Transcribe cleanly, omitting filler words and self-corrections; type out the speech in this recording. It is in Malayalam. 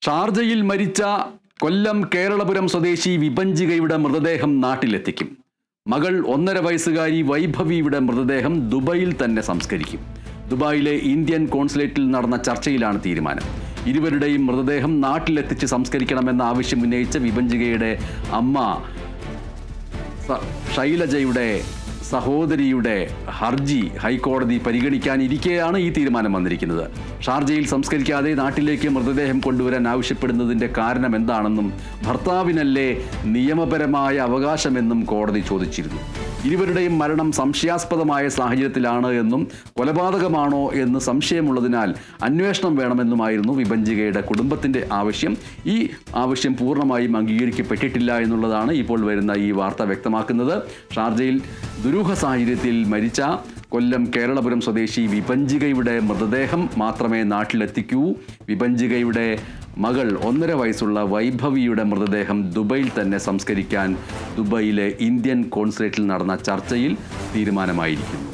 ഷാർജയിൽ മരിച്ച കൊല്ലം കേരളപുരം സ്വദേശി വിഭഞ്ചികയുടെ മൃതദേഹം നാട്ടിലെത്തിക്കും. മകൾ 1.5 വയസ്സുകാരി വൈഭവിയുടെ മൃതദേഹം ദുബൈയിൽ തന്നെ സംസ്കരിക്കും. ദുബായിലെ ഇന്ത്യൻ കോൺസുലേറ്റിൽ നടന്ന ചർച്ചയിലാണ് തീരുമാനം. ഇരുവരുടെയും മൃതദേഹം നാട്ടിലെത്തിച്ച് സംസ്കരിക്കണമെന്ന ആവശ്യം ഉന്നയിച്ച വിഭഞ്ചികയുടെ അമ്മ ശൈലജയുടെ സഹോദരിയുടെ ഹർജി ഹൈക്കോടതി പരിഗണിക്കാനിരിക്കെയാണ് ഈ തീരുമാനം വന്നിരിക്കുന്നത്. ഷാർജയിൽ സംസ്കരിക്കാതെ നാട്ടിലേക്ക് മൃതദേഹം കൊണ്ടുവരാൻ ആവശ്യപ്പെടുന്നതിൻ്റെ കാരണം എന്താണെന്നും ഭർത്താവിനല്ലേ നിയമപരമായ അവകാശമെന്നും കോടതി ചോദിച്ചിരുന്നു. ഇരുവരുടെയും മരണം സംശയാസ്പദമായ സാഹചര്യത്തിലാണ് എന്നും കൊലപാതകമാണോ എന്ന് സംശയമുള്ളതിനാൽ അന്വേഷണം വേണമെന്നുമായിരുന്നു വിഭഞ്ചികയുടെ കുടുംബത്തിൻ്റെ ആവശ്യം. ഈ ആവശ്യം പൂർണ്ണമായും അംഗീകരിക്കപ്പെട്ടിട്ടില്ല എന്നുള്ളതാണ് ഇപ്പോൾ വരുന്ന ഈ വാർത്ത വ്യക്തമാക്കുന്നത്. ഷാർജയിൽ ദുരൂഹ സാഹചര്യത്തിൽ മരിച്ച കൊല്ലം കേരളപുരം സ്വദേശി വിഭഞ്ചികയുടെ മൃതദേഹം മാത്രമേ നാട്ടിലെത്തിക്കൂ. വിഭഞ്ചികയുടെ മകൾ 1.5 വയസ്സുള്ള വൈഭവിയുടെ മൃതദേഹം ദുബൈയിൽ തന്നെ സംസ്കരിക്കാൻ ദുബൈയിലെ ഇന്ത്യൻ കോൺസുലേറ്റിൽ നടന്ന ചർച്ചയിൽ തീരുമാനമായിരിക്കുന്നു.